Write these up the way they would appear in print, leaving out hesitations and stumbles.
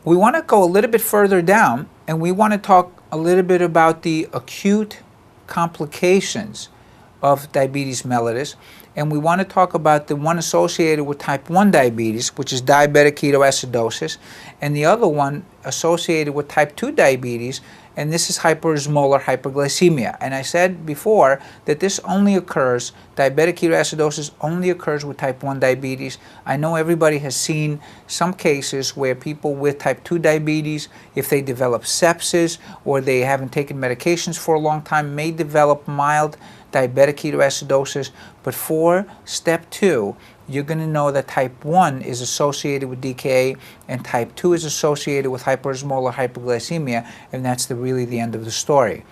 We want to go a little bit further down, and we want to talk a little bit about the acute complications of diabetes mellitus, and we want to talk about the one associated with type 1 diabetes, which is diabetic ketoacidosis, and the other one associated with type 2 diabetes, and this is hyperosmolar hyperglycemia. And I said before that this only occurs, diabetic ketoacidosis only occurs with type 1 diabetes. I know everybody has seen some cases where people with type 2 diabetes, if they develop sepsis or they haven't taken medications for a long time, may develop mild diabetic ketoacidosis. But for step 2, you're going to know that type 1 is associated with DKA and type 2 is associated with hyperosmolar hyperglycemia, and that's really the end of the story.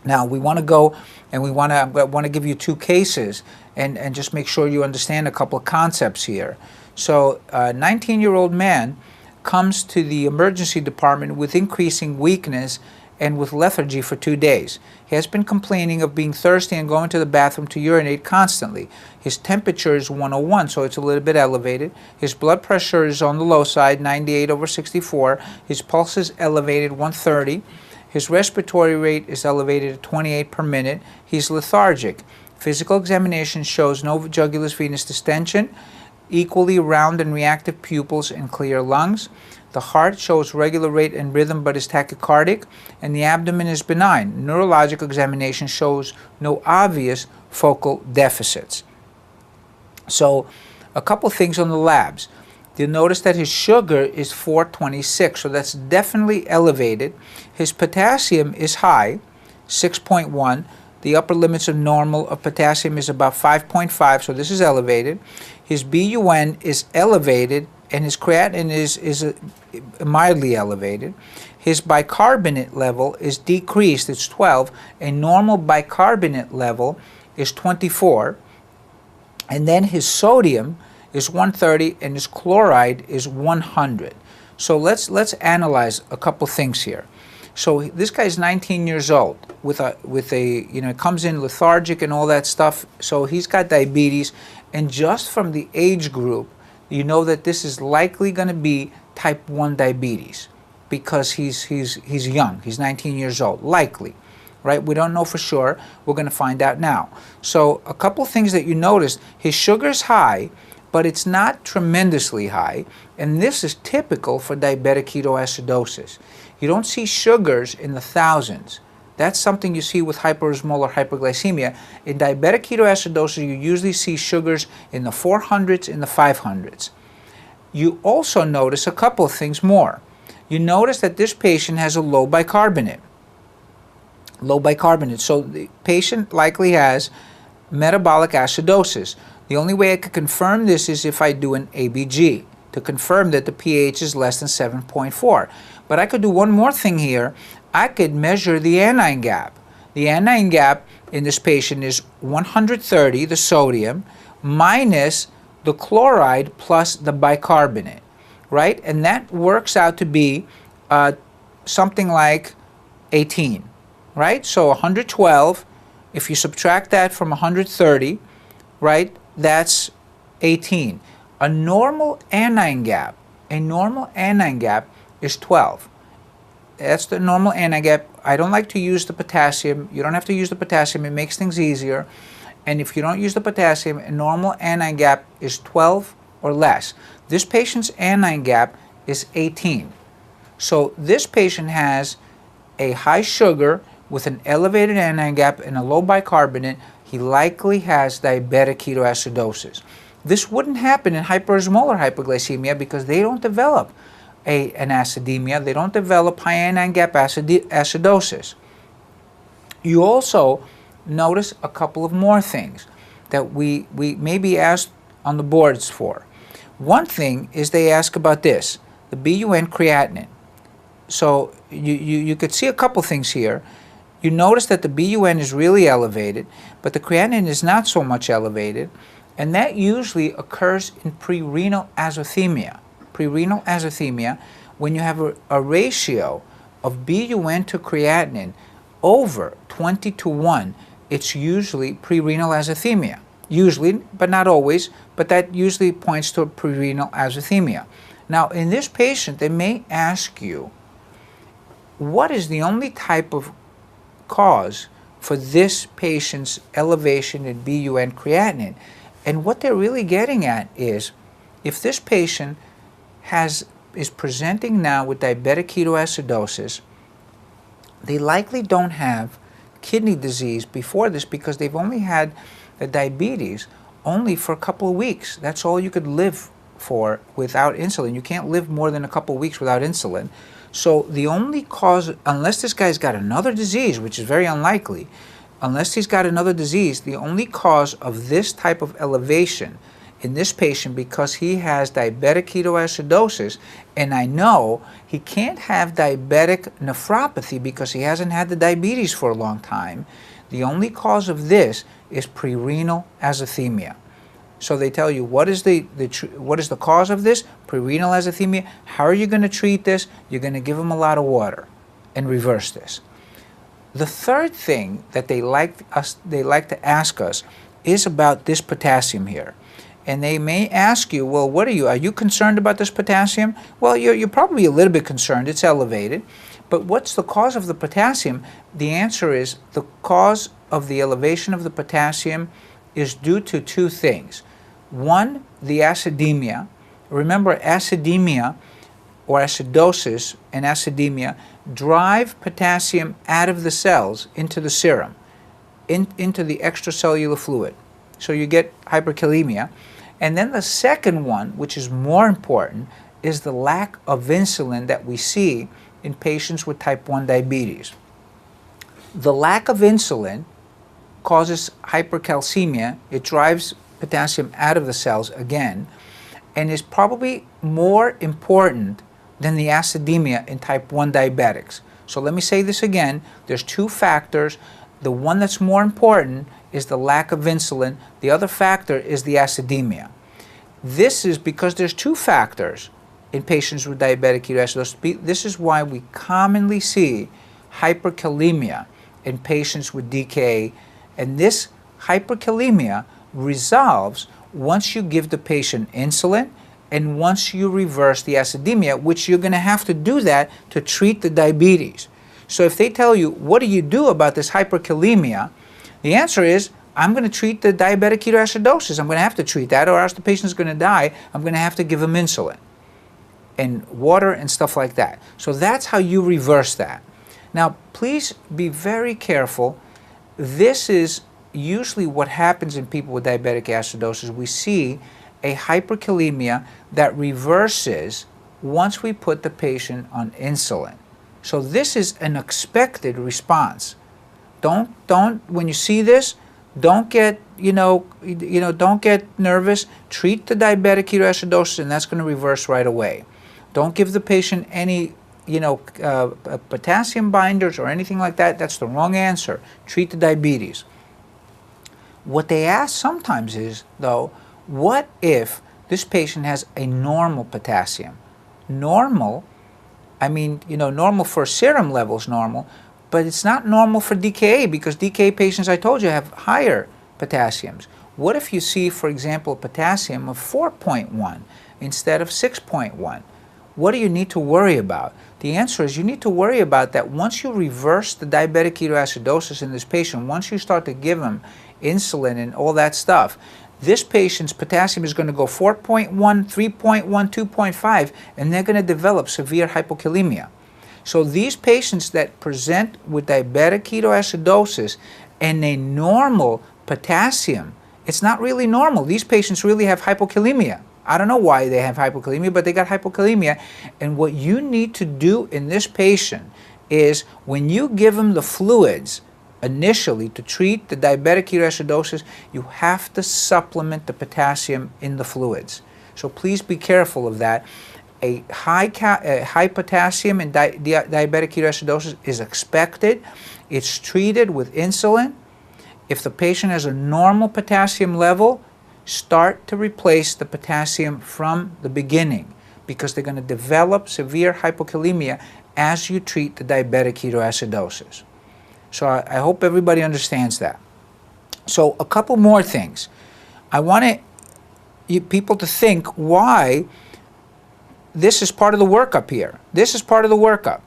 Now we want to go and I want to give you 2 cases and just make sure you understand a couple of concepts here. So a 19-year-old man comes to the emergency department with increasing weakness and with lethargy for 2 days. He has been complaining of being thirsty and going to the bathroom to urinate constantly. His temperature is 101, so it's a little bit elevated. His blood pressure is on the low side, 98/64. His pulse is elevated, 130. His respiratory rate is elevated at 28 per minute. He's lethargic. Physical examination shows no jugular venous distension, equally round and reactive pupils, and clear lungs. The heart shows regular rate and rhythm but is tachycardic, and the abdomen is benign. Neurological examination shows no obvious focal deficits. So, a couple things on the labs. You'll notice that his sugar is 426, so that's definitely elevated. His potassium is high, 6.1. The upper limits of normal of potassium is about 5.5, so this is elevated. His BUN is elevated, and his creatinine is mildly elevated. His bicarbonate level is decreased, it's 12. A normal bicarbonate level is 24. And then his sodium is 130 and his chloride is 100. So let's analyze a couple things here. So this guy's 19 years old with a comes in lethargic and all that stuff. So he's got diabetes, and just from the age group, you know that this is likely going to be type 1 diabetes because he's young. He's 19 years old, likely, right? We don't know for sure. We're going to find out now. So a couple things that you notice, his sugar's high, but it's not tremendously high, and this is typical for diabetic ketoacidosis. You don't see sugars in the thousands. That's something you see with hyperosmolar hyperglycemia. In diabetic ketoacidosis, you usually see sugars in the 400s, in the 500s. You also notice a couple of things more. You notice that this patient has a low bicarbonate. Low bicarbonate. So the patient likely has metabolic acidosis. The only way I could confirm this is if I do an ABG to confirm that the pH is less than 7.4. But I could do one more thing here. I could measure the anion gap. The anion gap in this patient is 130, the sodium, minus the chloride plus the bicarbonate, right? And that works out to be something like 18, right? So 112, if you subtract that from 130, right, that's 18. A normal anion gap is 12. That's the normal anion gap. I don't like to use the potassium. You don't have to use the potassium. It makes things easier. And if you don't use the potassium, a normal anion gap is 12 or less. This patient's anion gap is 18. So this patient has a high sugar with an elevated anion gap and a low bicarbonate. He likely has diabetic ketoacidosis. This wouldn't happen in hyperosmolar hyperglycemia because they don't develop an acidemia. They don't develop high anion gap acidosis. You also notice a couple of more things that we may be asked on the boards for. One thing is they ask about this, the BUN creatinine. So you could see a couple things here. You notice that the BUN is really elevated, but the creatinine is not so much elevated, and that usually occurs in prerenal azothemia. Prerenal azothemia, when you have a ratio of BUN to creatinine over 20 to 1, it's usually prerenal azothemia. Usually, but not always, but that usually points to prerenal azothemia. Now, in this patient, they may ask you, what is the only type of cause for this patient's elevation in BUN creatinine? And what they're really getting at is, if this patient is presenting now with diabetic ketoacidosis, they likely don't have kidney disease before this because they've only had the diabetes only for a couple of weeks. That's all you could live for without insulin. You can't live more than a couple of weeks without insulin. So the only cause, unless this guy's got another disease, which is very unlikely, unless he's got another disease, the only cause of this type of elevation in this patient, because he has diabetic ketoacidosis, and I know he can't have diabetic nephropathy because he hasn't had the diabetes for a long time, the only cause of this is prerenal azothemia. So they tell you, what is the cause of this? Prerenal azothemia. How are you going to treat this? You're going to give him a lot of water and reverse this. The third thing that they like to ask us is about this potassium here. And they may ask you, well, what are you concerned about this potassium? Well, you're probably a little bit concerned. It's elevated. But what's the cause of the potassium? The answer is the cause of the elevation of the potassium is due to two things. One, the acidemia. Remember, acidemia or acidosis and acidemia drive potassium out of the cells into the serum, into the extracellular fluid. So you get hyperkalemia. And then the second one, which is more important, is the lack of insulin that we see in patients with type 1 diabetes. The lack of insulin causes hypercalcemia. It drives potassium out of the cells again, and is probably more important than the acidemia in type 1 diabetics. So let me say this again. There's two factors. The one that's more important is the lack of insulin. The other factor is the acidemia. This is because there's two factors in patients with diabetic ketoacidosis. This is why we commonly see hyperkalemia in patients with DKA, and this hyperkalemia resolves once you give the patient insulin and once you reverse the acidemia, which you're going to have to do that to treat the diabetes. So if they tell you, what do you do about this hyperkalemia? The answer is, I'm going to treat the diabetic ketoacidosis. I'm going to have to treat that, or else the patient's going to die. I'm going to have to give him insulin and water and stuff like that. So that's how you reverse that. Now, please be very careful. This is usually what happens in people with diabetic acidosis. We see a hyperkalemia that reverses once we put the patient on insulin. So this is an expected response. Don't when you see this, don't get don't get nervous. Treat the diabetic ketoacidosis, and that's going to reverse right away. Don't give the patient any potassium binders or anything like that. That's the wrong answer. Treat the diabetes. What they ask sometimes is, though, what if this patient has a normal potassium? Normal, I mean, normal for serum levels, normal, but it's not normal for DKA, because DKA patients, I told you, have higher potassiums. What if you see, for example, a potassium of 4.1 instead of 6.1? What do you need to worry about? The answer is you need to worry about that once you reverse the diabetic ketoacidosis in this patient, once you start to give him insulin and all that stuff, this patient's potassium is going to go 4.1, 3.1, 2.5, and they're going to develop severe hypokalemia. So these patients that present with diabetic ketoacidosis and a normal potassium, it's not really normal. These patients really have hypokalemia. I don't know why they have hypokalemia, but they got hypokalemia. And what you need to do in this patient is, when you give them the fluids initially to treat the diabetic ketoacidosis, you have to supplement the potassium in the fluids. So please be careful of that. A high potassium in diabetic ketoacidosis is expected. It's treated with insulin. If the patient has a normal potassium level, start to replace the potassium from the beginning, because they're going to develop severe hypokalemia as you treat the diabetic ketoacidosis. So I hope everybody understands that. So a couple more things. I want people to think, why this is part of the workup here. This is part of the workup.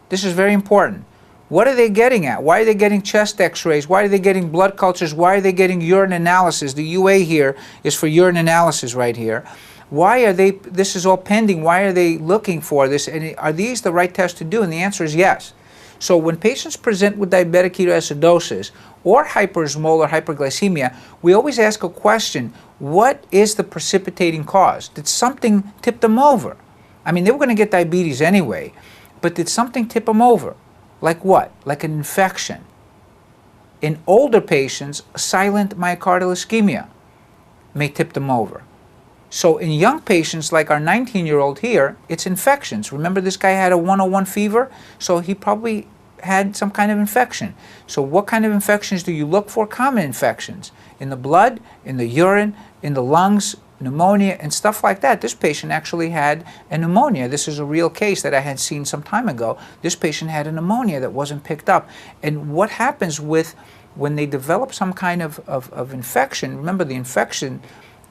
This is very important. What are they getting at? Why are they getting chest x-rays? Why are they getting blood cultures? Why are they getting urine analysis? The UA here is for urine analysis right here. Why are they, this is all pending, why are they looking for this? And are these the right tests to do? And the answer is yes. So when patients present with diabetic ketoacidosis or hyperosmolar hyperglycemia, we always ask a question, what is the precipitating cause? Did something tip them over? I mean, they were going to get diabetes anyway, but did something tip them over? Like what? Like an infection. In older patients, silent myocardial ischemia may tip them over. So in young patients like our 19-year-old here, it's infections. Remember, this guy had a 101 fever, so he probably had some kind of infection. So what kind of infections do you look for? Common infections in the blood, in the urine, in the lungs, pneumonia, and stuff like that. This patient actually had a pneumonia. This is a real case that I had seen some time ago. This patient had a pneumonia that wasn't picked up. And what happens with when they develop some kind of infection, remember the infection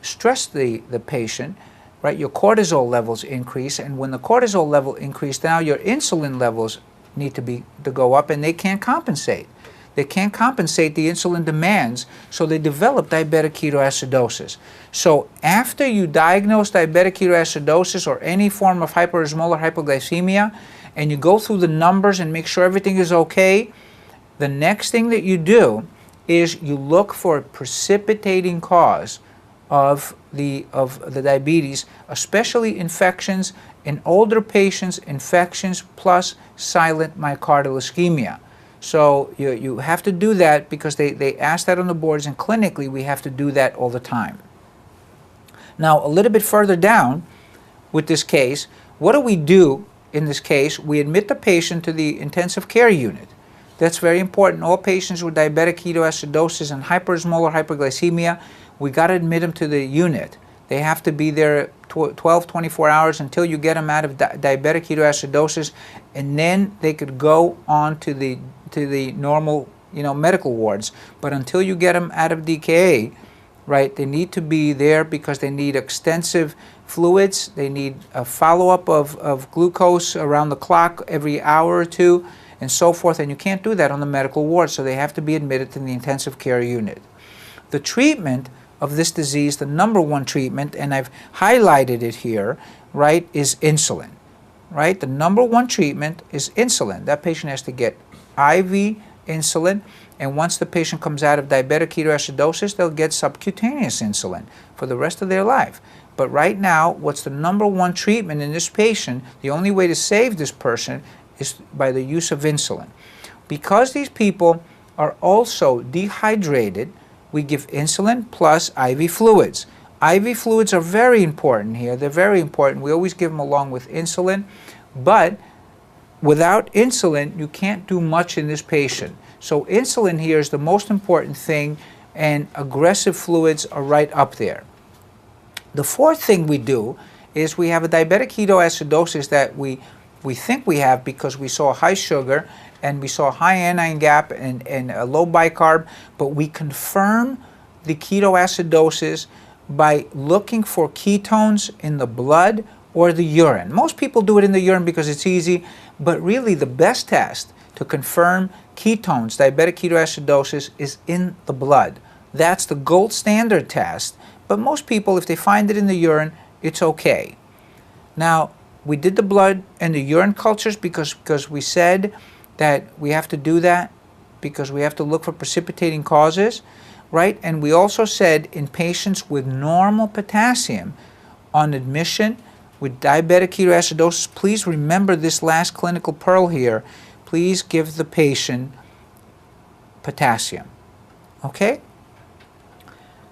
stressed the patient, right? Your cortisol levels increase, and when the cortisol level increase, now your insulin levels need to go up, and they can't compensate. They can't compensate the insulin demands, so they develop diabetic ketoacidosis. So after you diagnose diabetic ketoacidosis or any form of hyperosmolar hypoglycemia, and you go through the numbers and make sure everything is okay, the next thing that you do is you look for a precipitating cause of the diabetes, especially infections in older patients, infections plus silent myocardial ischemia. So you have to do that because they ask that on the boards, and clinically we have to do that all the time. Now a little bit further down with this case, what do we do in this case? We admit the patient to the intensive care unit. That's very important. All patients with diabetic ketoacidosis and hyperosmolar hyperglycemia, we got to admit them to the unit. They have to be there 12, 24 hours until you get them out of diabetic ketoacidosis, and then they could go on to the normal, medical wards. But until you get them out of DKA, right, they need to be there because they need extensive fluids. They need a follow-up of glucose around the clock every hour or two, and so forth. And you can't do that on the medical ward, so they have to be admitted to the intensive care unit. The treatment of this disease, the number one treatment, and I've highlighted it here, right, is insulin, right? The number one treatment is insulin. That patient has to get IV insulin, and once the patient comes out of diabetic ketoacidosis, they'll get subcutaneous insulin for the rest of their life. But right now, what's the number one treatment in this patient, the only way to save this person is by the use of insulin. Because these people are also dehydrated, we give insulin plus IV fluids. IV fluids are very important here. They're very important. We always give them along with insulin, but without insulin, you can't do much in this patient. So insulin here is the most important thing, and aggressive fluids are right up there. The fourth thing we do is we have a diabetic ketoacidosis that we think we have because we saw high sugar and we saw high anion gap and a low bicarb, but we confirm the ketoacidosis by looking for ketones in the blood or the urine. Most people do it in the urine because it's easy, but really the best test to confirm ketones, diabetic ketoacidosis, is in the blood. That's the gold standard test, but most people, if they find it in the urine, it's okay. Now, we did the blood and the urine cultures because we said that we have to do that because we have to look for precipitating causes, right? And we also said in patients with normal potassium on admission with diabetic ketoacidosis, please remember this last clinical pearl here. Please give the patient potassium, okay?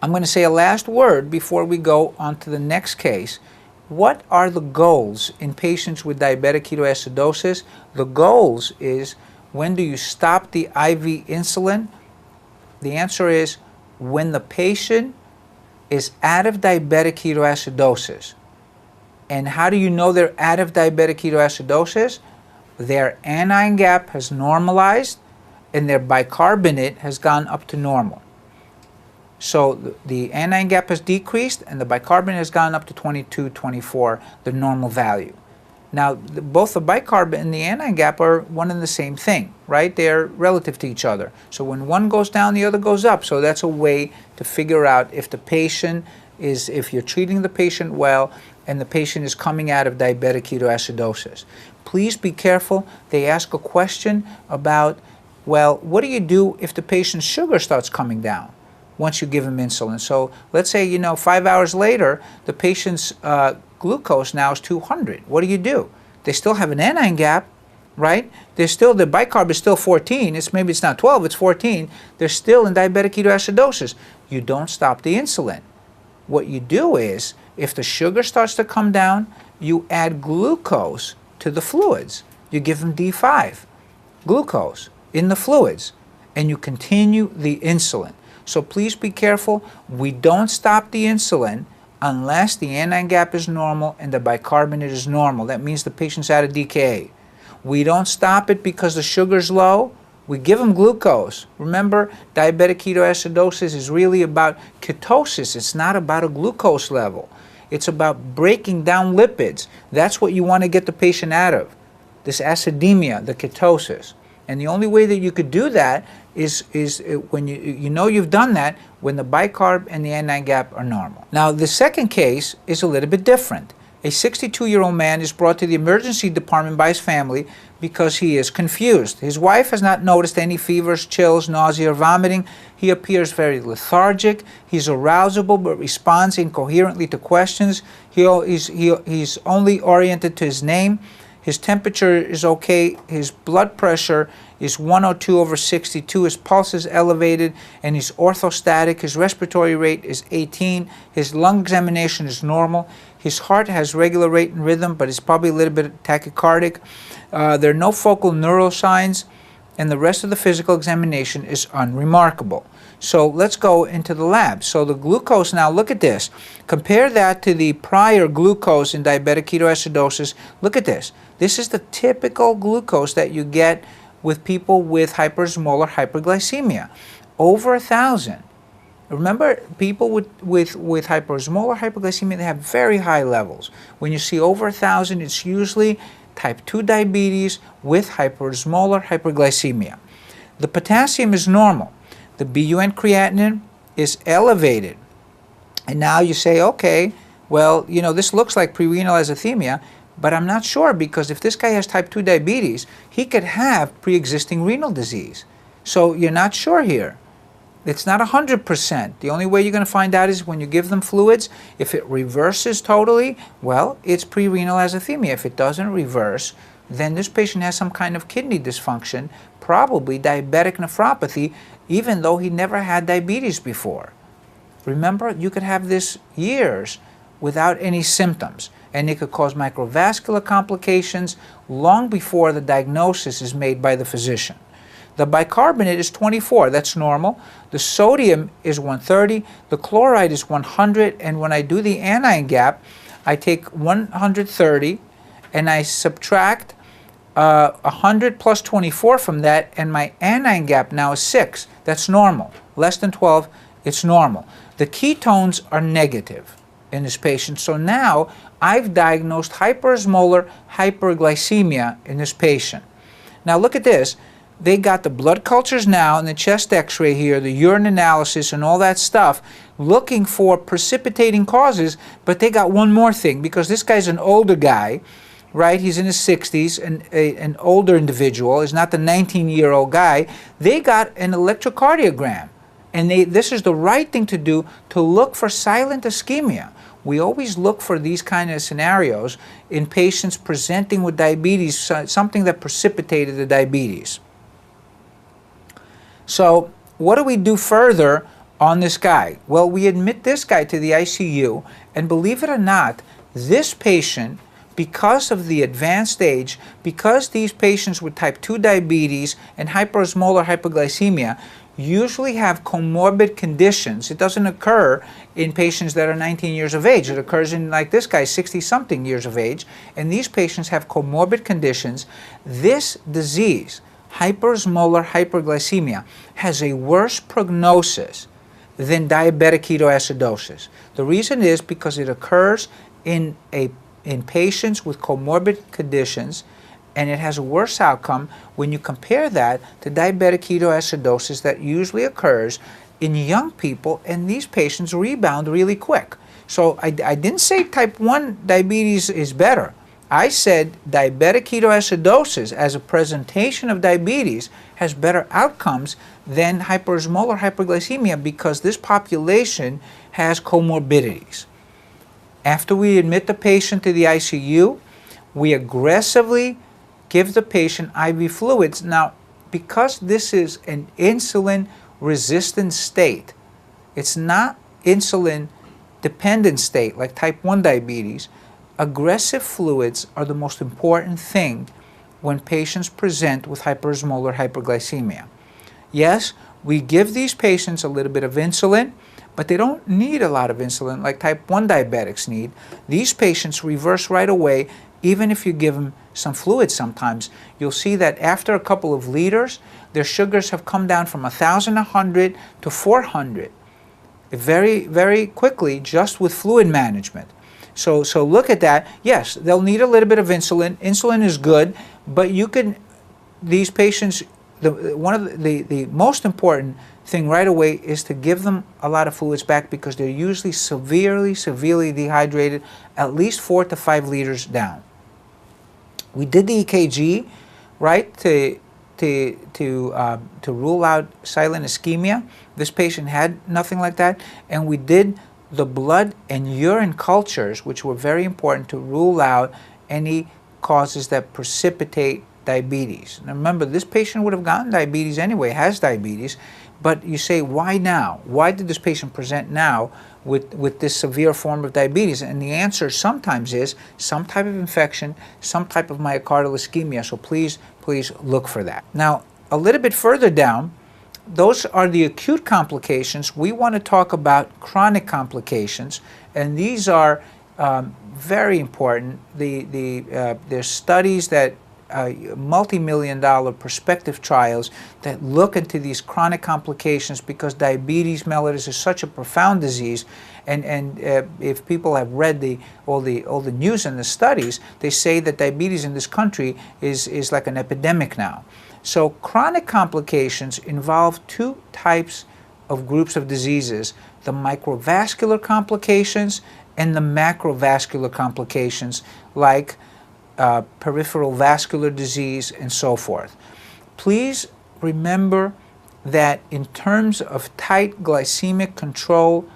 I'm going to say a last word before we go on to the next case. What are the goals in patients with diabetic ketoacidosis? The goals is, when do you stop the IV insulin? The answer is when the patient is out of diabetic ketoacidosis. And how do you know they're out of diabetic ketoacidosis? Their anion gap has normalized and their bicarbonate has gone up to normal. So the anion gap has decreased and the bicarbonate has gone up to 22, 24, the normal value. Now, both the bicarbonate and the anion gap are one and the same thing, right? They're relative to each other. So when one goes down, the other goes up. So that's a way to figure out if the patient is, if you're treating the patient well and the patient is coming out of diabetic ketoacidosis. Please be careful. They ask a question about, well, what do you do if the patient's sugar starts coming down once you give him insulin? So let's say, 5 hours later, the patient's glucose now is 200. What do? They still have an anion gap, right? They're still, the bicarb is still 14. Maybe it's not 12, it's 14. They're still in diabetic ketoacidosis. You don't stop the insulin. What you do is, if the sugar starts to come down, you add glucose to the fluids. You give them D5, glucose in the fluids, and you continue the insulin. So please be careful. We don't stop the insulin unless the anion gap is normal and the bicarbonate is normal. That means the patient's out of DKA. We don't stop it because the sugar's low. We give them glucose. Remember, diabetic ketoacidosis is really about ketosis. It's not about a glucose level. It's about breaking down lipids. That's what you want to get the patient out of, this acidemia, the ketosis. And the only way that you could do that is when you've done that when the bicarb and the anion gap are normal. Now, the second case is a little bit different. A 62-year-old man is brought to the emergency department by his family because he is confused. His wife has not noticed any fevers, chills, nausea, or vomiting. He appears very lethargic. He's arousable but responds incoherently to questions. He's only oriented to his name. His temperature is okay. His blood pressure is 102/62. His pulse is elevated and he's orthostatic. His respiratory rate is 18. His lung examination is normal. His heart has regular rate and rhythm, but it's probably a little bit tachycardic. There are no focal neural signs, and the rest of the physical examination is unremarkable. So let's go into the lab. So the glucose now, look at this. Compare that to the prior glucose in diabetic ketoacidosis. Look at this. This is the typical glucose that you get with people with hyperosmolar hyperglycemia. Over 1,000. Remember, people with hyperosmolar hyperglycemia, they have very high levels. When you see over 1,000, it's usually type 2 diabetes with hyperosmolar hyperglycemia. The potassium is normal. The BUN creatinine is elevated. And now you say, okay, well, this looks like prerenal azotemia, but I'm not sure, because if this guy has type 2 diabetes, he could have pre-existing renal disease. So you're not sure here. It's not 100%. The only way you're going to find out is when you give them fluids. If it reverses totally, well, it's prerenal azotemia. If it doesn't reverse, then this patient has some kind of kidney dysfunction, probably diabetic nephropathy, even though he never had diabetes before. Remember, you could have this years without any symptoms, and it could cause microvascular complications long before the diagnosis is made by the physician. The bicarbonate is 24, that's normal. The sodium is 130, the chloride is 100, and when I do the anion gap, I take 130 and I subtract 100 plus 24 from that, and my anion gap now is 6. That's normal. Less than 12, it's normal. The ketones are negative in this patient, so now I've diagnosed hyperosmolar hyperglycemia in this patient. Now look at this. They got the blood cultures now and the chest x-ray here, the urine analysis and all that stuff, looking for precipitating causes, but they got one more thing, because this guy's an older guy, right? He's in his 60s, an older individual, is not the 19-year-old guy. They got an electrocardiogram, and this is the right thing to do, to look for silent ischemia. We always look for these kind of scenarios in patients presenting with diabetes, something that precipitated the diabetes. So what do we do further on this guy? Well, we admit this guy to the ICU, and believe it or not, this patient, because of the advanced age, because these patients with type 2 diabetes and hyperosmolar hyperglycemia usually have comorbid conditions. It doesn't occur in patients that are 19 years of age. It occurs in, like this guy, 60-something years of age, and these patients have comorbid conditions. This disease, hyperosmolar hyperglycemia, has a worse prognosis than diabetic ketoacidosis. The reason is because it occurs in patients with comorbid conditions, and it has a worse outcome when you compare that to diabetic ketoacidosis that usually occurs in young people, and these patients rebound really quick. So I didn't say type 1 diabetes is better. I said diabetic ketoacidosis as a presentation of diabetes has better outcomes than hyperosmolar hyperglycemia because this population has comorbidities. After we admit the patient to the ICU, we aggressively give the patient IV fluids. Now, because this is an insulin-resistant state, it's not insulin-dependent state like type 1 diabetes, aggressive fluids are the most important thing when patients present with hyperosmolar hyperglycemia. Yes, we give these patients a little bit of insulin, but they don't need a lot of insulin like type 1 diabetics need. These patients reverse right away, even if you give them some fluid sometimes. You'll see that after a couple of liters, their sugars have come down from 1,100 to 400 very, very quickly just with fluid management. So look at that. Yes, they'll need a little bit of insulin. Insulin is good, but you can, these patients, one of the most important thing right away is to give them a lot of fluids back because they're usually severely dehydrated, at least 4 to 5 liters down. We did the EKG, right, to rule out silent ischemia. This patient had nothing like that, and we did the blood and urine cultures, which were very important to rule out any causes that precipitate diabetes. Now remember, this patient would have gotten diabetes anyway, has diabetes, but you say, why now? Why did this patient present now with this severe form of diabetes? And the answer sometimes is some type of infection, some type of myocardial ischemia, so please look for that. Now, a little bit further down, those are the acute complications. We want to talk about chronic complications, and these are very important. There's studies that multi-million-dollar prospective trials that look into these chronic complications because diabetes mellitus is such a profound disease, and if people have read all the news and the studies, they say that diabetes in this country is like an epidemic now. So chronic complications involve two types of groups of diseases: the microvascular complications and the macrovascular complications, like peripheral vascular disease and so forth. Please remember that in terms of tight glycemic control,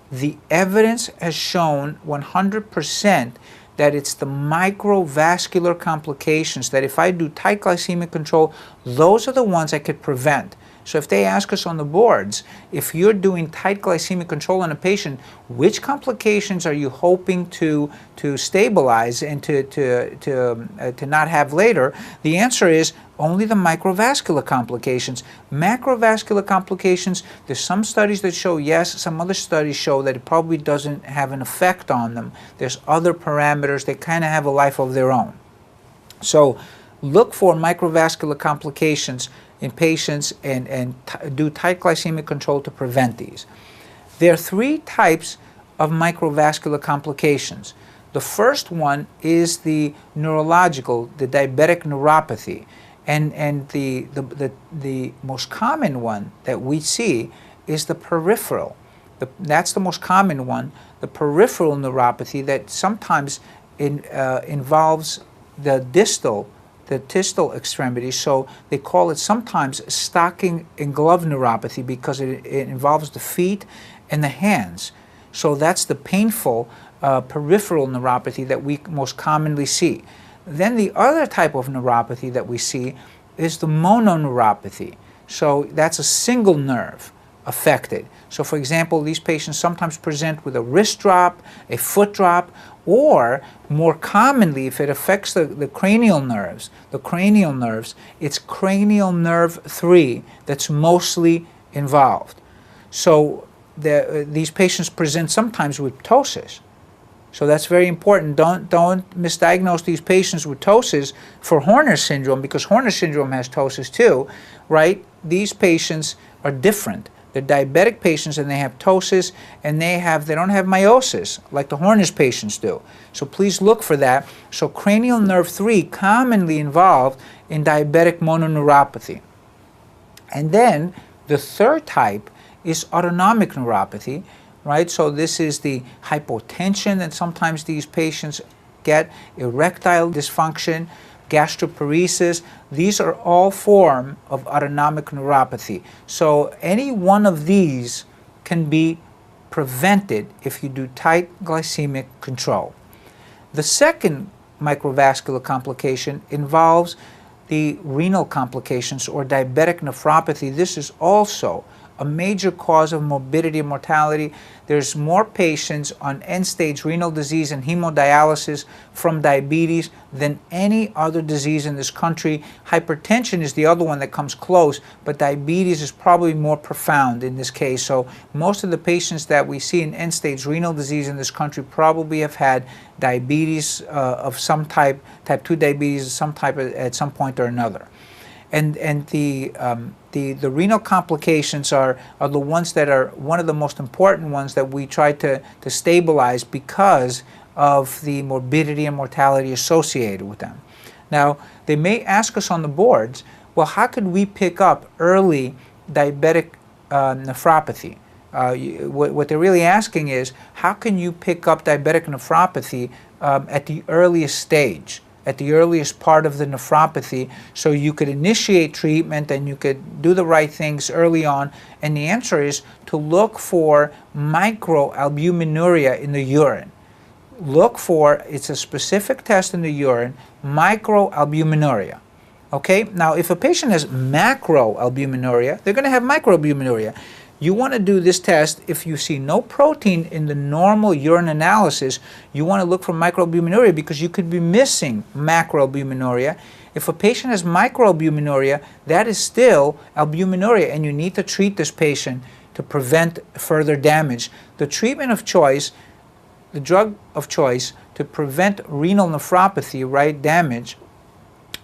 the evidence has shown 100% that it's the microvascular complications that if I do tight glycemic control, those are the ones I could prevent. So if they ask us on the boards, if you're doing tight glycemic control on a patient, which complications are you hoping to stabilize and to not have later? The answer is only the microvascular complications. Macrovascular complications, there's some studies that show yes, some other studies show that it probably doesn't have an effect on them. There's other parameters, they kind of have a life of their own. So look for microvascular complications in patients and do tight glycemic control to prevent these. There are three types of microvascular complications. The first one is the neurological, the diabetic neuropathy. And the most common one that we see is the peripheral. That's the most common one, the peripheral neuropathy that sometimes involves the distal extremity, so they call it sometimes stocking and glove neuropathy because it involves the feet and the hands. So that's the painful peripheral neuropathy that we most commonly see. Then the other type of neuropathy that we see is the mononeuropathy. So that's a single nerve affected. So for example, these patients sometimes present with a wrist drop, a foot drop, or more commonly, if it affects the cranial nerves, it's cranial nerve 3 that's mostly involved. So these patients present sometimes with ptosis. So that's very important. Don't misdiagnose these patients with ptosis for Horner syndrome, because Horner syndrome has ptosis too, right? These patients are different. They're diabetic patients and they have ptosis, and they don't have meiosis like the Horner's patients do. So please look for that. So cranial nerve 3 commonly involved in diabetic mononeuropathy. And then the third type is autonomic neuropathy, right? So this is the hypotension that sometimes these patients get, erectile dysfunction, gastroparesis. These are all forms of autonomic neuropathy. So any one of these can be prevented if you do tight glycemic control. The second microvascular complication involves the renal complications or diabetic nephropathy. This is also a major cause of morbidity and mortality. There's more patients on end-stage renal disease and hemodialysis from diabetes than any other disease in this country. Hypertension is the other one that comes close, but diabetes is probably more profound in this case. So most of the patients that we see in end-stage renal disease in this country probably have had diabetes of some type, type 2 diabetes of some type at some point or another. And the renal complications are the ones that are one of the most important ones that we try to stabilize because of the morbidity and mortality associated with them. Now, they may ask us on the boards, well, how could we pick up early diabetic nephropathy? What they're really asking is, how can you pick up diabetic nephropathy at the earliest stage, at the earliest part of the nephropathy, so you could initiate treatment and you could do the right things early on? And the answer is to look for microalbuminuria in the urine. Look for, it's a specific test in the urine, microalbuminuria. Okay, now if a patient has macroalbuminuria, they're going to have microalbuminuria. You want to do this test if you see no protein in the normal urine analysis. You want to look for microalbuminuria because you could be missing macroalbuminuria. If a patient has microalbuminuria, that is still albuminuria, and you need to treat this patient to prevent further damage. The treatment of choice, the drug of choice to prevent renal nephropathy, right, damage,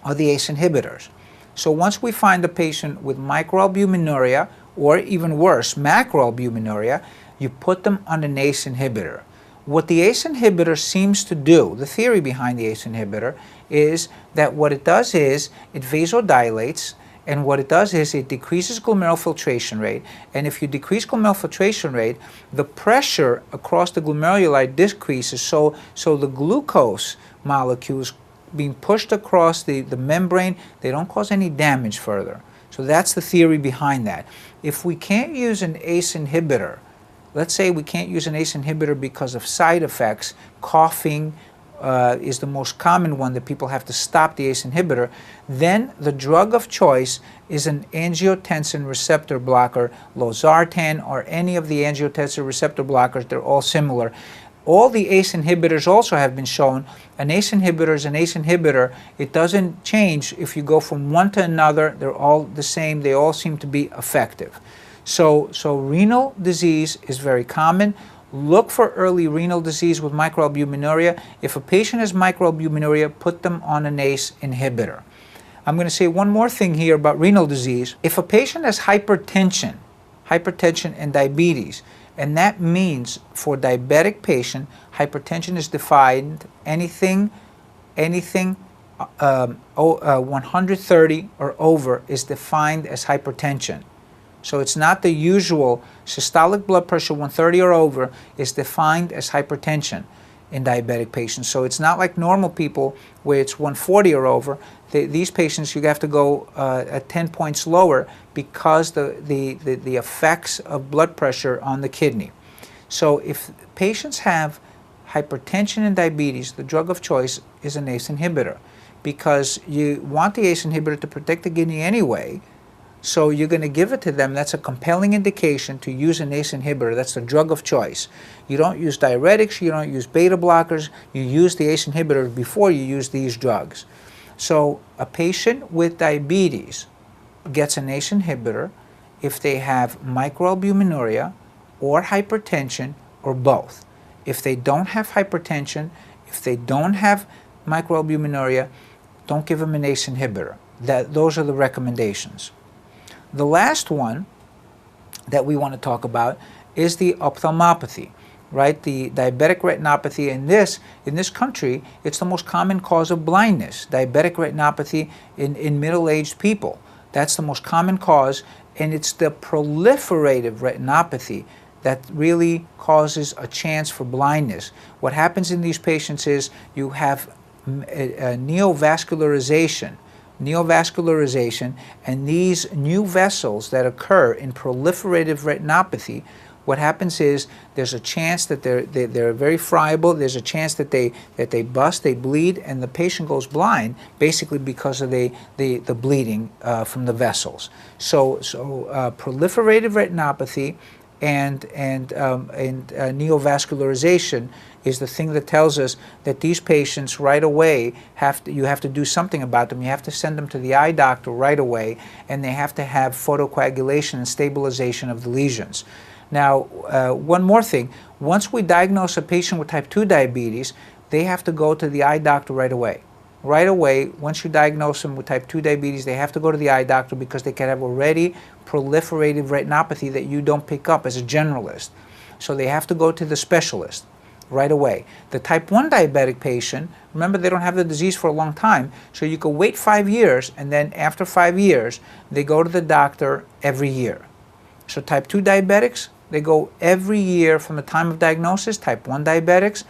are the ACE inhibitors. So once we find a patient with microalbuminuria, or even worse, macroalbuminuria, you put them on an ACE inhibitor. What the ACE inhibitor seems to do, the theory behind the ACE inhibitor, is that what it does is it vasodilates, and what it does is it decreases glomerular filtration rate. And if you decrease glomerular filtration rate, the pressure across the glomeruli decreases, so the glucose molecules being pushed across the membrane, they don't cause any damage further. So that's the theory behind that. If we can't use an ACE inhibitor, let's say we can't use an ACE inhibitor because of side effects, coughing is the most common one that people have to stop the ACE inhibitor, then the drug of choice is an angiotensin receptor blocker, losartan or any of the angiotensin receptor blockers. They're all similar. All the ACE inhibitors also have been shown. An ACE inhibitor is an ACE inhibitor. It doesn't change if you go from one to another. They're all the same. They all seem to be effective. So renal disease is very common. Look for early renal disease with microalbuminuria. If a patient has microalbuminuria, put them on an ACE inhibitor. I'm going to say one more thing here about renal disease. If a patient has hypertension and diabetes, and that means for diabetic patient, hypertension is defined anything 130 or over is defined as hypertension. So it's not the usual systolic blood pressure 130 or over is defined as hypertension in diabetic patients. So it's not like normal people where it's 140 or over. These patients, you have to go at 10 points lower because the effects of blood pressure on the kidney. So if patients have hypertension and diabetes, the drug of choice is an ACE inhibitor, because you want the ACE inhibitor to protect the kidney anyway. So you're going to give it to them. That's a compelling indication to use an ACE inhibitor. That's the drug of choice. You don't use diuretics, you don't use beta blockers, you use the ACE inhibitor before you use these drugs. So a patient with diabetes gets an ACE inhibitor if they have microalbuminuria or hypertension or both. If they don't have hypertension, if they don't have microalbuminuria, don't give them an ACE inhibitor. Those are the recommendations. The last one that we want to talk about is the ophthalmopathy, right? The diabetic retinopathy. In this country, it's the most common cause of blindness. Diabetic retinopathy in middle-aged people. That's the most common cause, and it's the proliferative retinopathy that really causes a chance for blindness. What happens in these patients is you have a neovascularization, and these new vessels that occur in proliferative retinopathy, what happens is there's a chance that they're very friable. There's a chance that they bust, they bleed, and the patient goes blind basically because of the bleeding from the vessels. So proliferative retinopathy and neovascularization is the thing that tells us that these patients right away you have to do something about them. You have to send them to the eye doctor right away, and they have to have photocoagulation and stabilization of the lesions. Now, one more thing. Once we diagnose a patient with type 2 diabetes, they have to go to the eye doctor right away. Right away, once you diagnose them with type 2 diabetes, they have to go to the eye doctor because they can have already proliferative retinopathy that you don't pick up as a generalist. So they have to go to the specialist right away. The type 1 diabetic patient, remember, they don't have the disease for a long time, so you could wait 5 years, and then after 5 years, they go to the doctor every year. So type 2 diabetics, they go every year from the time of diagnosis. Type 1 diabetics,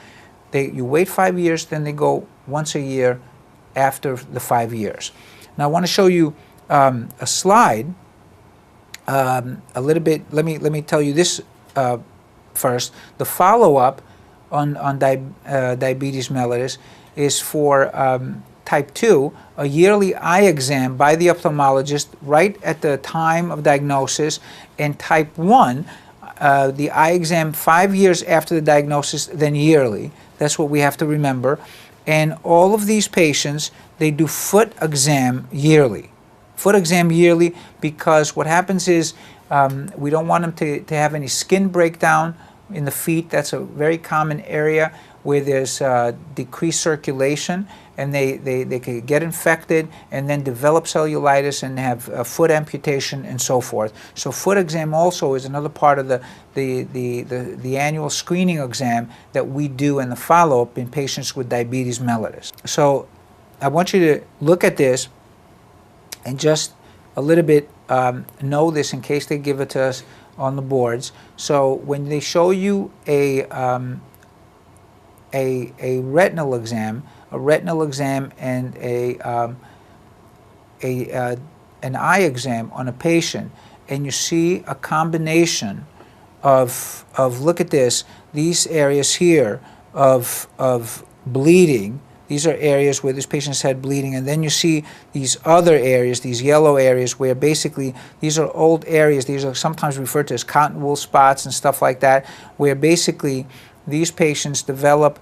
you wait 5 years, then they go once a year after the 5 years. Now I want to show you a slide a little bit. Let me tell you this first. The follow-up on diabetes mellitus is for type 2, a yearly eye exam by the ophthalmologist right at the time of diagnosis, and type 1, the eye exam 5 years after the diagnosis, then yearly. That's what we have to remember. And all of these patients, they do foot exam yearly. Foot exam yearly because what happens is we don't want them to have any skin breakdown in the feet. That's a very common area where there's decreased circulation, and they could get infected and then develop cellulitis and have a foot amputation and so forth. So foot exam also is another part of the annual screening exam that we do in the follow-up in patients with diabetes mellitus. So I want you to look at this and just a little bit know this in case they give it to us on the boards. So when they show you a retinal exam, and an eye exam on a patient, and you see a combination of look at this, these areas here of bleeding. These are areas where this patient's had bleeding, and then you see these other areas, these yellow areas, where basically these are old areas. These are sometimes referred to as cotton wool spots and stuff like that, where basically these patients develop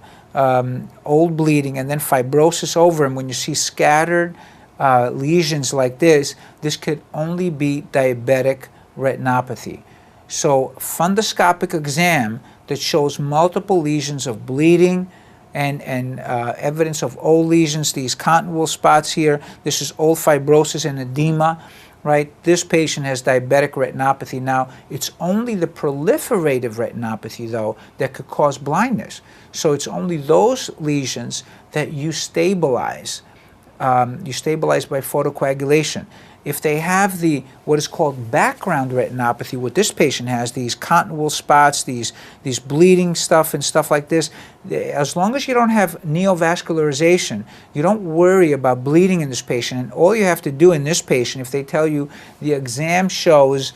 old bleeding and then fibrosis over them. When you see scattered lesions like this could only be diabetic retinopathy. So fundoscopic exam that shows multiple lesions of bleeding and evidence of old lesions, these cotton wool spots here, this is old fibrosis and edema, right? This patient has diabetic retinopathy. Now, it's only the proliferative retinopathy, though, that could cause blindness. So it's only those lesions that you stabilize. You stabilize by photocoagulation. If they have what is called background retinopathy, what this patient has, these cotton wool spots, these bleeding stuff and stuff like this, as long as you don't have neovascularization, you don't worry about bleeding in this patient. And all you have to do in this patient, if they tell you the exam shows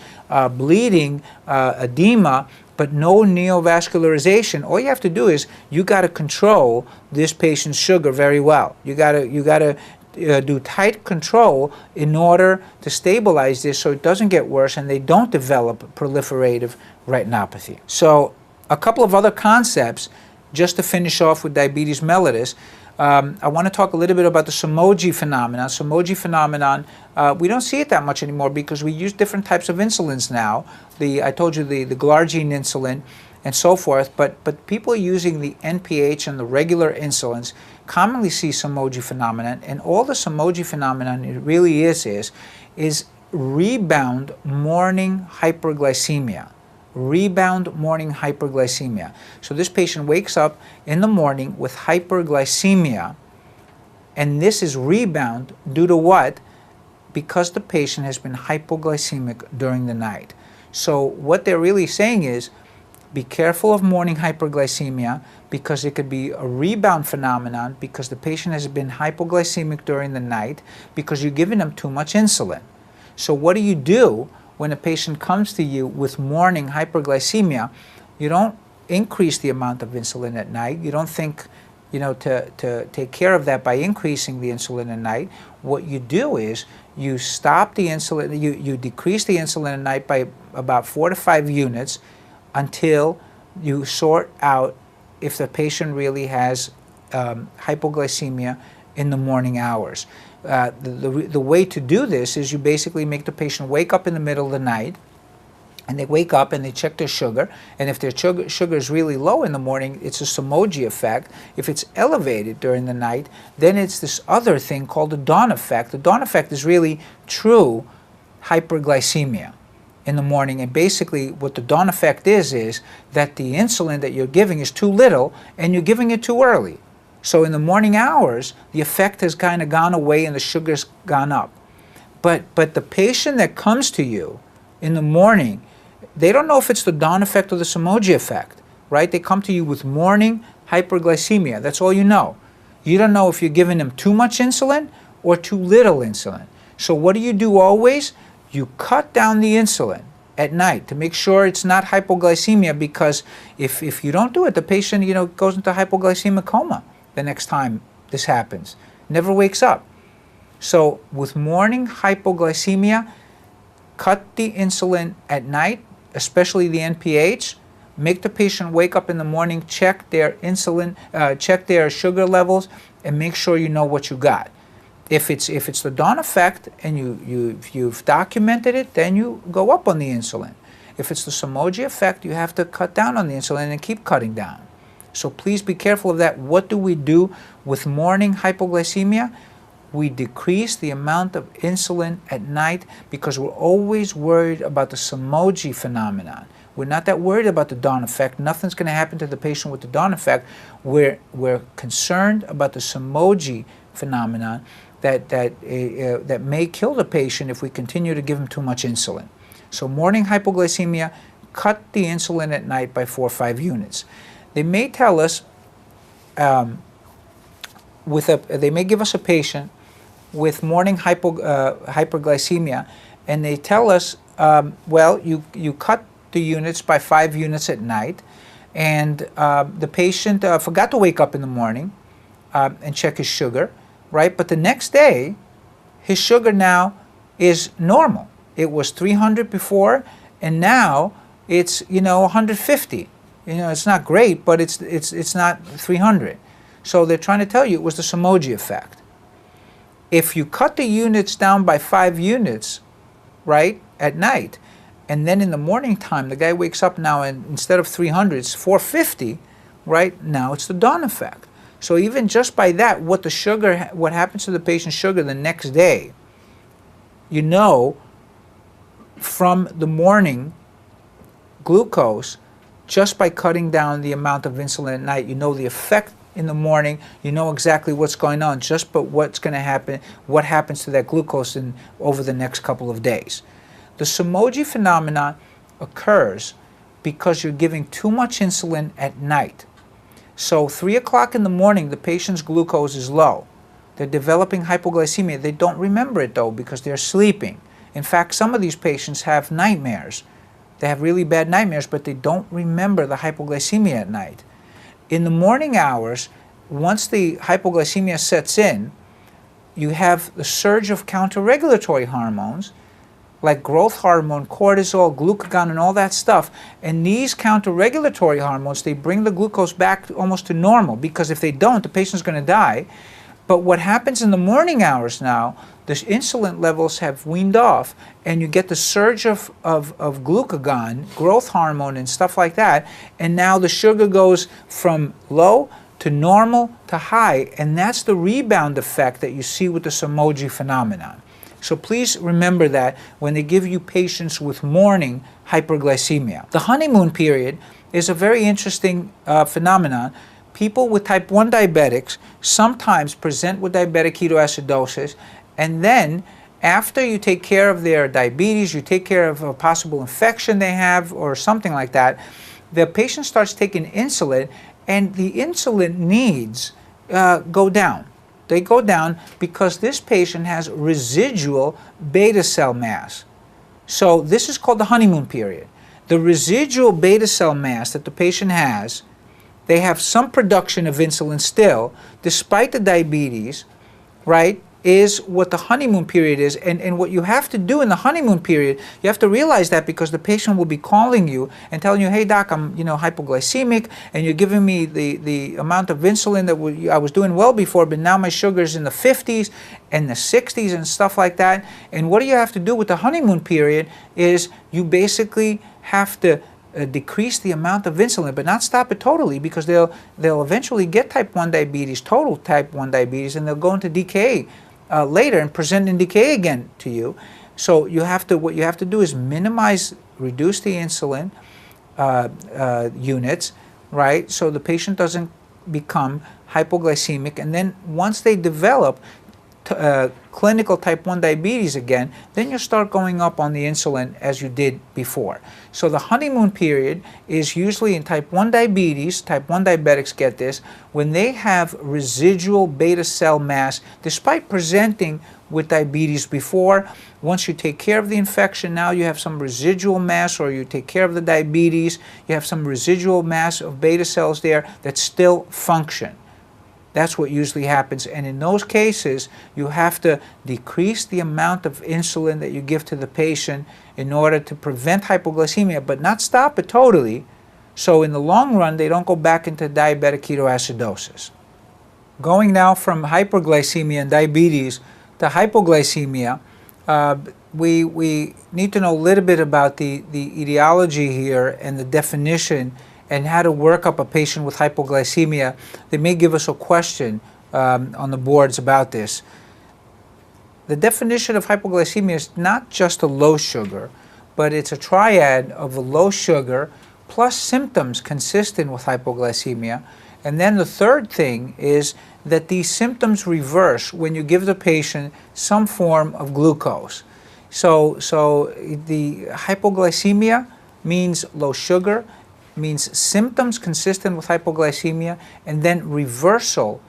bleeding, edema, but no neovascularization, all you have to do is you got to control this patient's sugar very well. You got to do tight control in order to stabilize this so it doesn't get worse and they don't develop proliferative retinopathy. So a couple of other concepts just to finish off with diabetes mellitus. I want to talk a little bit about the Somogyi phenomenon. Somogyi phenomenon, we don't see it that much anymore because we use different types of insulins now. I told you the glargine insulin and so forth, but people using the NPH and the regular insulins commonly see Somogyi phenomenon, and all the Somogyi phenomenon it really is rebound morning hyperglycemia. Rebound morning hyperglycemia. So this patient wakes up in the morning with hyperglycemia, and this is rebound due to what? Because the patient has been hypoglycemic during the night. So what they're really saying is, be careful of morning hyperglycemia, because it could be a rebound phenomenon because the patient has been hypoglycemic during the night because you're giving them too much insulin. So what do you do when a patient comes to you with morning hyperglycemia? You don't increase the amount of insulin at night. You don't think, to take care of that by increasing the insulin at night. What you do is you stop the insulin, you decrease the insulin at night by about 4 to 5 units until you sort out if the patient really has hypoglycemia in the morning hours. The way to do this is you basically make the patient wake up in the middle of the night, and they wake up and they check their sugar, and if their sugar is really low in the morning, it's a Somogyi effect. If it's elevated during the night, then it's this other thing called the dawn effect. The dawn effect is really true hyperglycemia in the morning, and basically what the dawn effect is that the insulin that you're giving is too little and you're giving it too early. So in the morning hours, the effect has kind of gone away and the sugar's gone up. But the patient that comes to you in the morning, they don't know if it's the dawn effect or the Somogyi effect, right? They come to you with morning hyperglycemia. That's all you know. You don't know if you're giving them too much insulin or too little insulin. So what do you do always? You cut down the insulin at night to make sure it's not hypoglycemia, because if you don't do it, the patient goes into hypoglycemic coma the next time this happens. Never wakes up. So with morning hypoglycemia, cut the insulin at night, especially the NPH. Make the patient wake up in the morning, check their insulin, check their sugar levels, and make sure you know what you got. If it's the dawn effect and you've documented it, then you go up on the insulin. If it's the Somogyi effect, you have to cut down on the insulin and keep cutting down. So please be careful of that. What do we do with morning hypoglycemia? We decrease the amount of insulin at night because we're always worried about the Somogyi phenomenon. We're not that worried about the dawn effect. Nothing's going to happen to the patient with the dawn effect. We're concerned about the Somogyi phenomenon that may kill the patient if we continue to give them too much insulin. So morning hypoglycemia, cut the insulin at night by 4 or 5 units. They may tell us, they may give us a patient with morning hyperglycemia, and they tell us, well, you cut the units by 5 units at night, and the patient forgot to wake up in the morning and check his sugar, right? But the next day, his sugar now is normal. It was 300 before, and now it's 150. It's not great, but it's not 300. So they're trying to tell you it was the Somogyi effect. If you cut the units down by 5 units, right, at night, and then in the morning time, the guy wakes up now and instead of 300, it's 450, right? Now it's the dawn effect. So even just by that, what happens to the patient's sugar the next day, from the morning glucose, just by cutting down the amount of insulin at night, the effect in the morning, exactly what's going on, just but what's going to happen, what happens to that glucose over the next couple of days. The Somogyi phenomenon occurs because you're giving too much insulin at night. So 3 o'clock in the morning, the patient's glucose is low. They're developing hypoglycemia. They don't remember it though because they're sleeping. In fact, some of these patients have nightmares. They have really bad nightmares, but they don't remember the hypoglycemia at night. In the morning hours, once the hypoglycemia sets in, you have the surge of counter-regulatory hormones like growth hormone, cortisol, glucagon, and all that stuff. And these counter-regulatory hormones, they bring the glucose back almost to normal, because if they don't, the patient's going to die. But what happens in the morning hours now, the insulin levels have weaned off, and you get the surge of glucagon, growth hormone, and stuff like that, and now the sugar goes from low to normal to high, and that's the rebound effect that you see with the Somogyi phenomenon. So please remember that when they give you patients with morning hyperglycemia. The honeymoon period is a very interesting phenomenon. People with type 1 diabetics sometimes present with diabetic ketoacidosis, and then after you take care of their diabetes, you take care of a possible infection they have or something like that, the patient starts taking insulin, and the insulin needs go down. They go down because this patient has residual beta cell mass. So this is called the honeymoon period. The residual beta cell mass that the patient has, they have some production of insulin still, despite the diabetes, right, is what the honeymoon period is. And what you have to do in the honeymoon period, you have to realize that, because the patient will be calling you and telling you, hey doc, I'm hypoglycemic, and you're giving me the amount of insulin that I was doing well before, but now my sugar's in the 50s and the 60s and stuff like that. And what do you have to do with the honeymoon period is you basically have to decrease the amount of insulin, but not stop it totally, because they'll eventually get type 1 diabetes, total type 1 diabetes, and they'll go into decay later and present in decay again to you. So what you have to do is reduce the insulin units, right? So the patient doesn't become hypoglycemic, and then once they develop clinical type 1 diabetes again, then you start going up on the insulin as you did before. So the honeymoon period is usually in type 1 diabetes, type 1 diabetics get this, when they have residual beta cell mass despite presenting with diabetes before. Once you take care of the infection, now you have some residual mass, or you take care of the diabetes, you have some residual mass of beta cells there that still function. That's what usually happens, and in those cases, you have to decrease the amount of insulin that you give to the patient in order to prevent hypoglycemia, but not stop it totally, so in the long run, they don't go back into diabetic ketoacidosis. Going now from hyperglycemia and diabetes to hypoglycemia, we need to know a little bit about the etiology here and the definition and how to work up a patient with hypoglycemia. They may give us a question on the boards about this. The definition of hypoglycemia is not just a low sugar, but it's a triad of a low sugar plus symptoms consistent with hypoglycemia. And then the third thing is that these symptoms reverse when you give the patient some form of glucose. So the hypoglycemia means low sugar, means symptoms consistent with hypoglycemia, and then reversal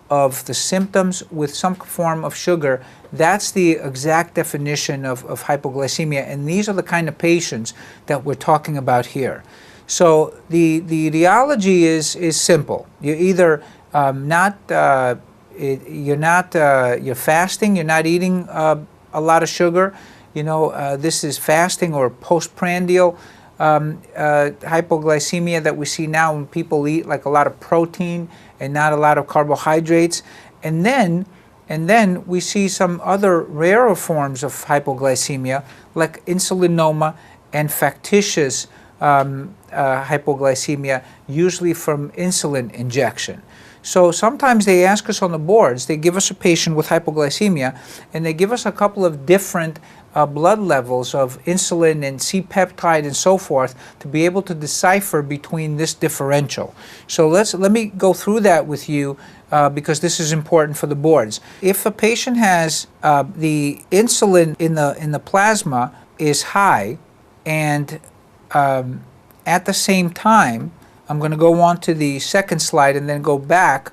of the symptoms with some form of sugar. That's the exact definition of hypoglycemia, and these are the kind of patients that we're talking about here. So the etiology is simple. You're either you're fasting, you're not eating a lot of sugar. This is fasting or postprandial hypoglycemia that we see now when people eat like a lot of protein and not a lot of carbohydrates. And then we see some other rarer forms of hypoglycemia like insulinoma and factitious hypoglycemia, usually from insulin injection. So sometimes they ask us on the boards, they give us a patient with hypoglycemia, and they give us a couple of different blood levels of insulin and C-peptide and so forth to be able to decipher between this differential. So let me go through that with you because this is important for the boards. If a patient has the insulin in the plasma is high, and at the same time, I'm going to go on to the second slide and then go back,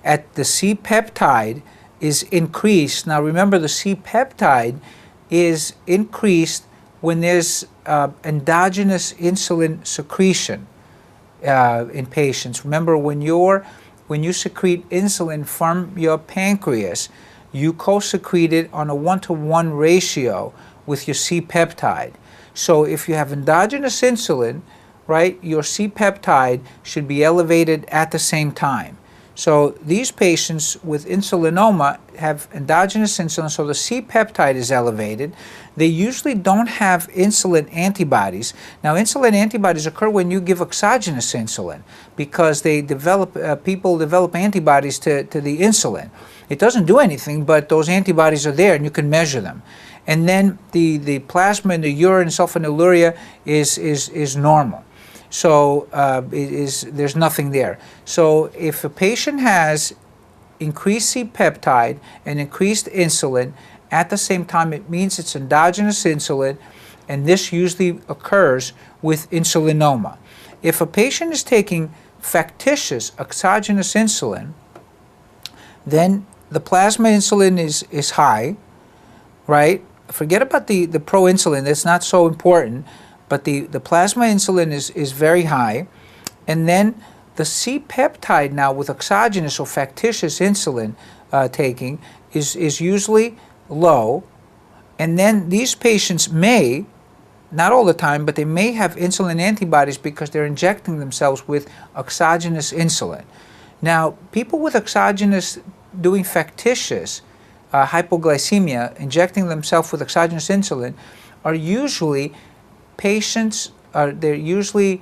at the C-peptide is increased. Now remember, the C-peptide is increased when there's endogenous insulin secretion in patients. Remember, when you secrete insulin from your pancreas, you co-secrete it on a 1-to-1 ratio with your C-peptide. So if you have endogenous insulin, right, your C-peptide should be elevated at the same time. So these patients with insulinoma have endogenous insulin, so the C-peptide is elevated. They usually don't have insulin antibodies. Now, insulin antibodies occur when you give exogenous insulin because they develop, people develop antibodies to the insulin. It doesn't do anything, but those antibodies are there and you can measure them. And then the plasma in the urine, sulfonylurea, is normal. So there's nothing there. So if a patient has increased C-peptide and increased insulin at the same time, it means it's endogenous insulin, and this usually occurs with insulinoma. If a patient is taking factitious exogenous insulin, then the plasma insulin is high, right? Forget about the proinsulin, that's not so important. But the plasma insulin is very high, and then the C-peptide now with exogenous or factitious insulin taking is usually low, and then these patients may, not all the time, but they may have insulin antibodies because they're injecting themselves with exogenous insulin. Now, people with exogenous doing factitious hypoglycemia, injecting themselves with exogenous insulin, are usually patients they usually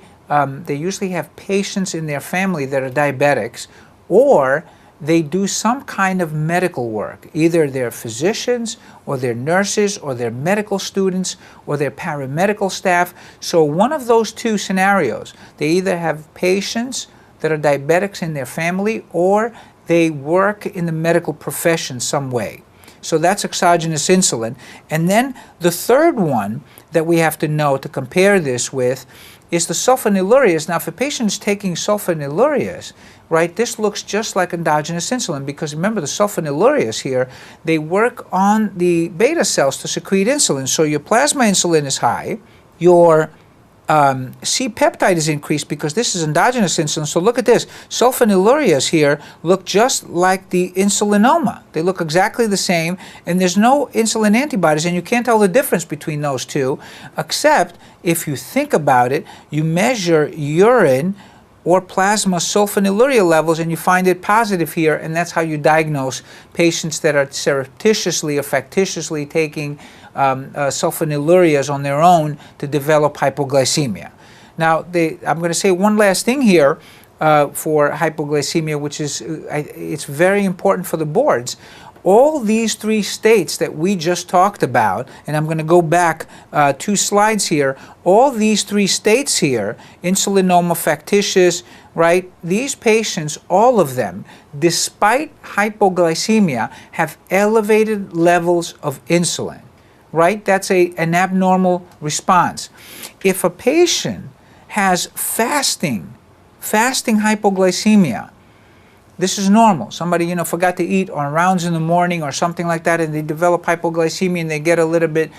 have patients in their family that are diabetics, or they do some kind of medical work. Either they're physicians, or they're nurses, or they're medical students, or they're paramedical staff. So one of those two scenarios, they either have patients that are diabetics in their family, or they work in the medical profession some way. So that's exogenous insulin. And then the third one that we have to know to compare this with is the sulfonylureas. Now, if a patient is taking sulfonylureas, right, this looks just like endogenous insulin, because remember the sulfonylureas here, they work on the beta cells to secrete insulin. So your plasma insulin is high, your C-peptide is increased because this is endogenous insulin. So look at this. Sulfonylureas here look just like the insulinoma. They look exactly the same, and there's no insulin antibodies, and you can't tell the difference between those two, except if you think about it, you measure urine or plasma sulfonylurea levels and you find it positive here, and that's how you diagnose patients that are surreptitiously or factitiously taking sulfonylureas on their own to develop hypoglycemia. Now, I'm going to say one last thing here for hypoglycemia, which is it's very important for the boards. All these three states that we just talked about, and I'm going to go back 2 slides here, all these 3 states here, insulinoma, factitious, right, these patients, all of them, despite hypoglycemia, have elevated levels of insulin, right? That's an abnormal response. If a patient has fasting hypoglycemia, this is normal. Somebody, forgot to eat on rounds in the morning or something like that, and they develop hypoglycemia and they get a little bit,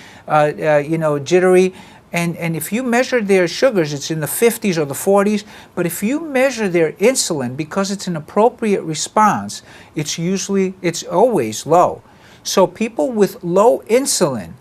jittery. And if you measure their sugars, it's in the 50s or the 40s. But if you measure their insulin, because it's an appropriate response, it's always low. So people with low insulin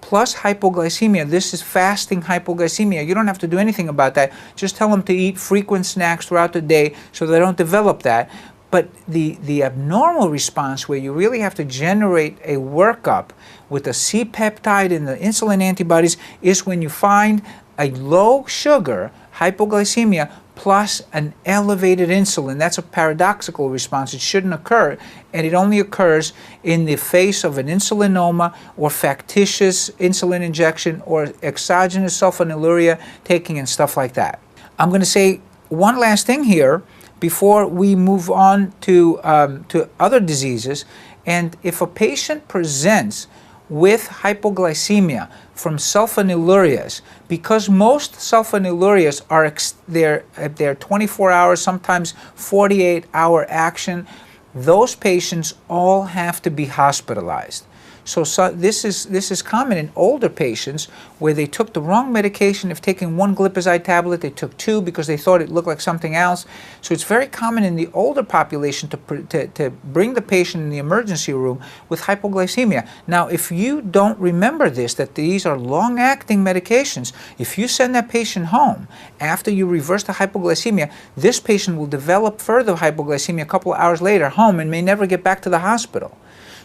plus hypoglycemia, this is fasting hypoglycemia. You don't have to do anything about that. Just tell them to eat frequent snacks throughout the day so they don't develop that. But the abnormal response, where you really have to generate a workup with the C-peptide and the insulin antibodies, is when you find a low sugar hypoglycemia plus an elevated insulin. That's a paradoxical response. It shouldn't occur, and it only occurs in the face of an insulinoma or factitious insulin injection or exogenous sulfonylurea taking and stuff like that. I'm going to say one last thing here before we move on to other diseases. And if a patient presents with hypoglycemia from sulfonylureas, because most sulfonylureas are they're 24 hours, sometimes 48-hour action, those patients all have to be hospitalized. So this is common in older patients where they took the wrong medication. If taking one glipizide tablet, they took two because they thought it looked like something else. So it's very common in the older population to bring the patient in the emergency room with hypoglycemia. Now, if you don't remember this, that these are long-acting medications, if you send that patient home after you reverse the hypoglycemia, this patient will develop further hypoglycemia a couple of hours later home and may never get back to the hospital.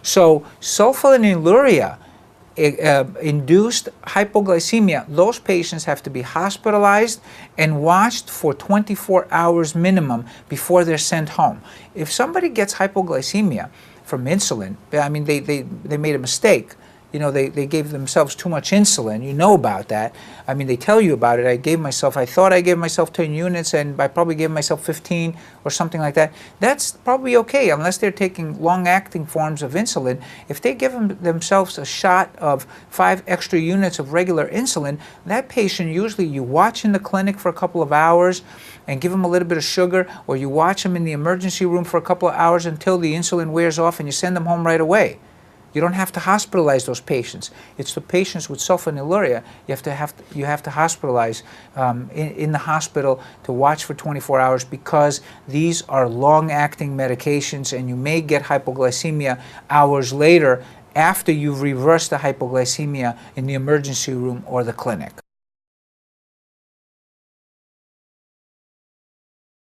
So sulfonylurea induced hypoglycemia, those patients have to be hospitalized and watched for 24 hours minimum before they're sent home. If somebody gets hypoglycemia from insulin, I mean, they made a mistake. You know, they gave themselves too much insulin. You know about that. I mean, they tell you about it. I thought I gave myself 10 units, and I probably gave myself 15 or something like that. That's probably okay, unless they're taking long-acting forms of insulin. If they give themselves a shot of 5 extra units of regular insulin, that patient, usually you watch in the clinic for a couple of hours and give them a little bit of sugar, or you watch them in the emergency room for a couple of hours until the insulin wears off, and you send them home right away. You don't have to hospitalize those patients. It's the patients with sulfonylurea you have to hospitalize in the hospital to watch for 24 hours, because these are long-acting medications, and you may get hypoglycemia hours later after you've reversed the hypoglycemia in the emergency room or the clinic.